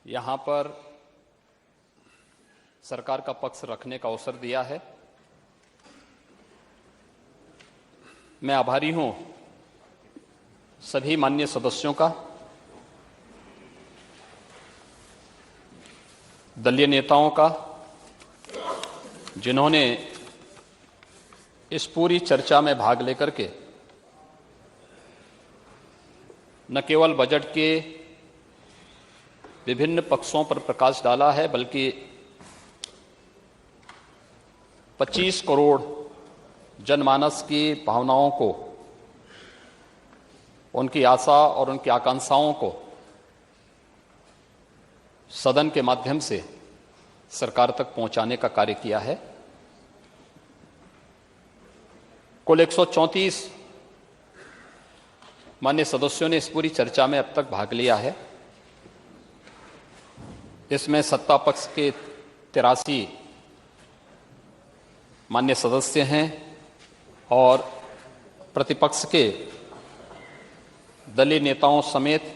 यहाँ पर सरकार का पक्ष रखने का अवसर दिया है। मैं आभारी हूं सभी माननीय सदस्यों का, दलीय नेताओं का, जिन्होंने इस पूरी चर्चा में भाग लेकर के न केवल बजट के विभिन्न पक्षों पर प्रकाश डाला है, बल्कि 25 करोड़ जनमानस की भावनाओं को, उनकी आशा और उनकी आकांक्षाओं को सदन के माध्यम से सरकार तक पहुंचाने का कार्य किया है। कुल 134 माननीय सदस्यों ने इस पूरी चर्चा में अब तक भाग लिया है। इसमें सत्ता पक्ष के 83 माननीय सदस्य हैं और प्रतिपक्ष के दलीय नेताओं समेत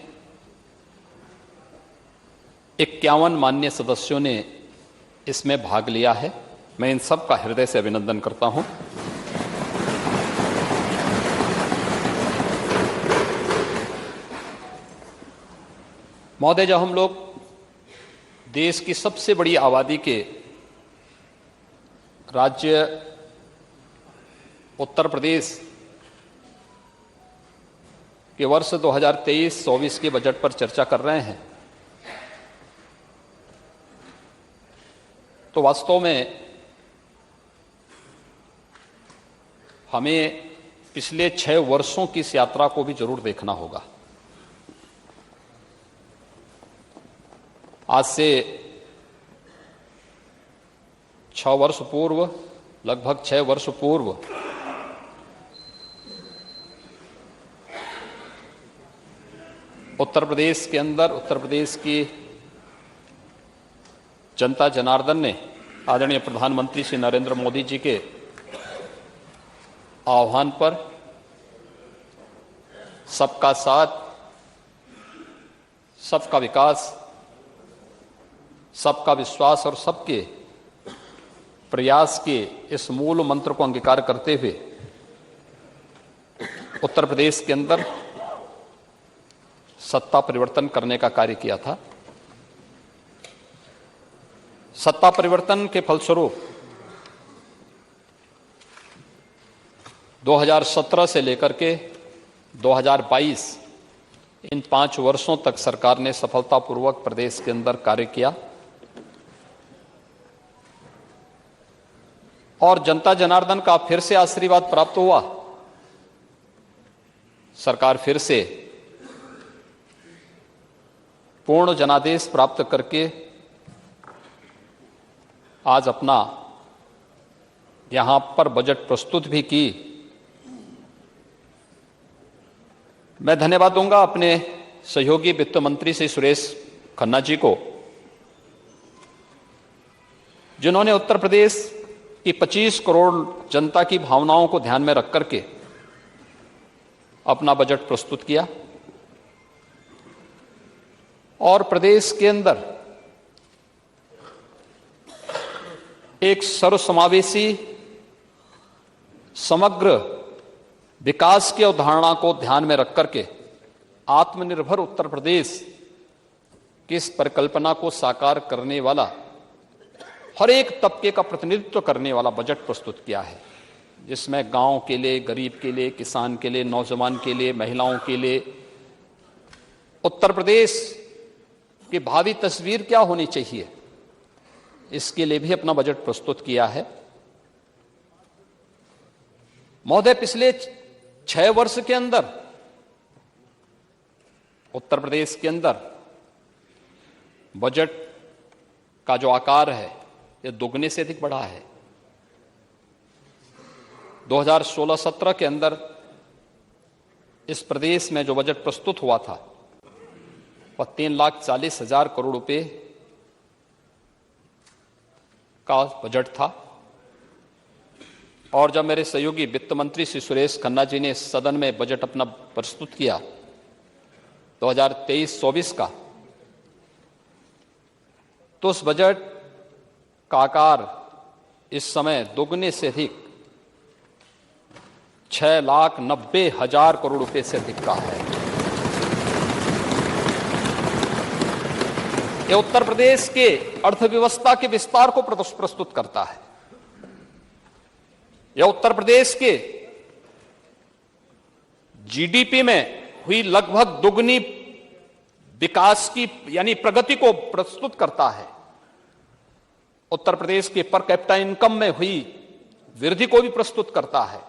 51 माननीय सदस्यों ने इसमें भाग लिया है। मैं इन सब का हृदय से अभिनंदन करता हूं। महोदय, जब हम लोग देश की सबसे बड़ी आबादी के राज्य उत्तर प्रदेश के वर्ष 2023-24 के बजट पर चर्चा कर रहे हैं, तो वास्तव में हमें पिछले 6 वर्षों की इस यात्रा को भी जरूर देखना होगा। आज से 6 वर्ष पूर्व, लगभग 6 वर्ष पूर्व उत्तर प्रदेश के अंदर, उत्तर प्रदेश की जनता जनार्दन ने आदरणीय प्रधानमंत्री श्री नरेंद्र मोदी जी के आह्वान पर सबका साथ, सबका विकास, सबका विश्वास और सबके प्रयास के इस मूल मंत्र को अंगीकार करते हुए उत्तर प्रदेश के अंदर सत्ता परिवर्तन करने का कार्य किया था। सत्ता परिवर्तन के फलस्वरूप 2017 से लेकर के 2022 इन 5 वर्षों तक सरकार ने सफलतापूर्वक प्रदेश के अंदर कार्य किया और जनता जनार्दन का फिर से आशीर्वाद प्राप्त हुआ। सरकार फिर से पूर्ण जनादेश प्राप्त करके आज अपना यहां पर बजट प्रस्तुत भी की। मैं धन्यवाद दूंगा अपने सहयोगी वित्त मंत्री श्री सुरेश खन्ना जी को, जिन्होंने उत्तर प्रदेश की 25 करोड़ जनता की भावनाओं को ध्यान में रख करके अपना बजट प्रस्तुत किया और प्रदेश के अंदर एक सर्वसमावेशी समग्र विकास की अवधारणा को ध्यान में रख करके आत्मनिर्भर उत्तर प्रदेश की इस परिकल्पना को साकार करने वाला, हर एक तबके का प्रतिनिधित्व करने वाला बजट प्रस्तुत किया है, जिसमें गांव के लिए, गरीब के लिए, किसान के लिए, नौजवान के लिए, महिलाओं के लिए, उत्तर प्रदेश की भावी तस्वीर क्या होनी चाहिए, इसके लिए भी अपना बजट प्रस्तुत किया है। महोदय, पिछले 6 वर्ष के अंदर उत्तर प्रदेश के अंदर बजट का जो आकार है यह दोगुने से अधिक बढ़ा है। 2016-17 के अंदर इस प्रदेश में जो बजट प्रस्तुत हुआ था वह 3,40,000 करोड़ रुपए का बजट था और जब मेरे सहयोगी वित्त मंत्री श्री सुरेश खन्ना जी ने सदन में बजट अपना प्रस्तुत किया 2023-24 का, तो उस बजट का आकार इस समय दोगुने से अधिक 6,90,000 करोड़ रुपए से अधिक का है। यह उत्तर प्रदेश के अर्थव्यवस्था के विस्तार को प्रस्तुत करता है। यह उत्तर प्रदेश के जीडीपी में हुई लगभग दुगनी विकास की यानी प्रगति को प्रस्तुत करता है। उत्तर प्रदेश के पर कैपिटा इनकम में हुई वृद्धि को भी प्रस्तुत करता है।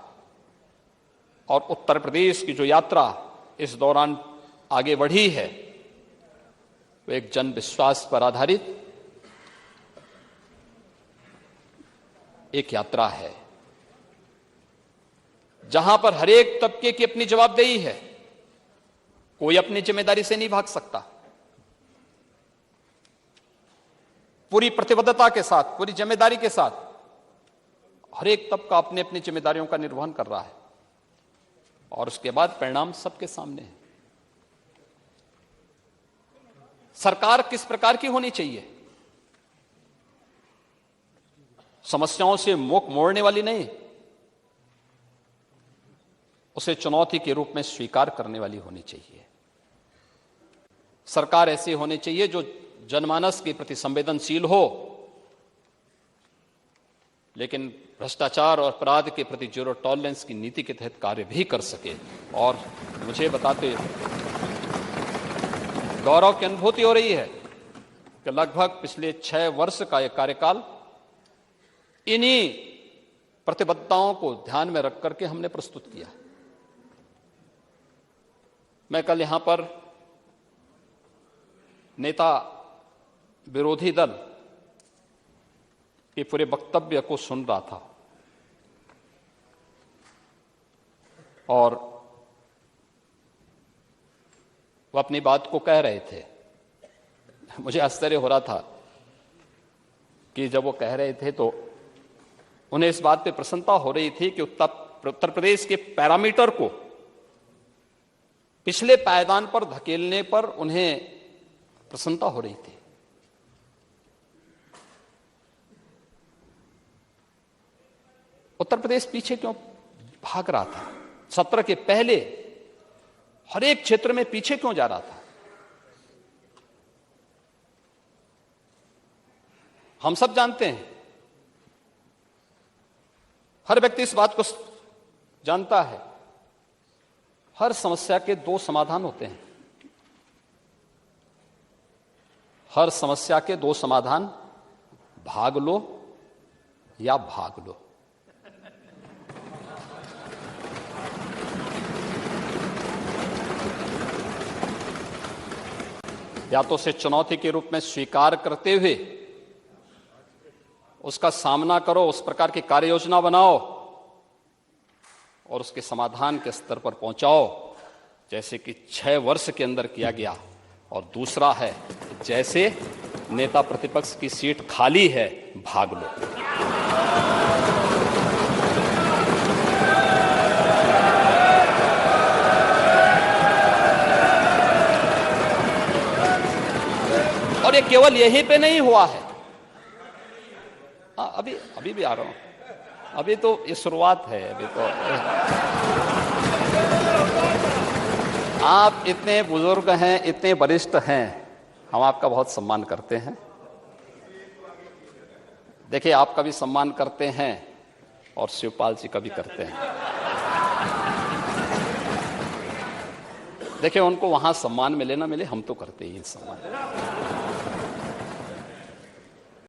और उत्तर प्रदेश की जो यात्रा इस दौरान आगे बढ़ी है वो एक जन विश्वास पर आधारित एक यात्रा है, जहां पर हर एक तबके की अपनी जवाबदेही है। कोई अपनी जिम्मेदारी से नहीं भाग सकता। पूरी प्रतिबद्धता के साथ, पूरी जिम्मेदारी के साथ हर एक तबका अपनी अपनी जिम्मेदारियों का निर्वहन कर रहा है और उसके बाद परिणाम सबके सामने है। सरकार किस प्रकार की होनी चाहिए? समस्याओं से मुख मोड़ने वाली नहीं, उसे चुनौती के रूप में स्वीकार करने वाली होनी चाहिए। सरकार ऐसी होनी चाहिए जो जनमानस के प्रति संवेदनशील हो, लेकिन भ्रष्टाचार और अपराध के प्रति जीरो टॉलरेंस की नीति के तहत कार्य भी कर सके। और मुझे बताते गौरव की अनुभूति हो रही है कि लगभग पिछले 6 वर्ष का यह कार्यकाल इन्हीं प्रतिबद्धताओं को ध्यान में रख करके हमने प्रस्तुत किया। मैं कल यहां पर नेता विरोधी दल के पूरे वक्तव्य को सुन रहा था और वो अपनी बात को कह रहे थे। मुझे आश्चर्य हो रहा था कि जब वो कह रहे थे तो उन्हें इस बात पे प्रसन्नता हो रही थी कि उत्तर प्रदेश के पैरामीटर को पिछले पायदान पर धकेलने पर उन्हें प्रसन्नता हो रही थी। उत्तर प्रदेश पीछे क्यों भाग रहा था? सत्र के पहले हर एक क्षेत्र में पीछे क्यों जा रहा था? हम सब जानते हैं, हर व्यक्ति इस बात को जानता है, हर समस्या के 2 समाधान होते हैं। हर समस्या के 2 समाधान, भाग लो या भाग लो। या तो उसे चुनौती के रूप में स्वीकार करते हुए उसका सामना करो, उस प्रकार की कार्य योजना बनाओ और उसके समाधान के स्तर पर पहुंचाओ, जैसे कि 6 वर्ष के अंदर किया गया। और दूसरा है, जैसे नेता प्रतिपक्ष की सीट खाली है, भाग लो। और ये केवल यहीं पे नहीं हुआ है। अभी भी आ रहा हूं, अभी तो ये शुरुआत है। अभी तो आप इतने बुजुर्ग हैं, इतने वरिष्ठ हैं, हम आपका बहुत सम्मान करते हैं। देखिए, आपका भी सम्मान करते हैं और शिवपाल जी का भी करते हैं। देखिए, उनको वहां सम्मान मिले ना मिले, हम तो करते ही सम्मान।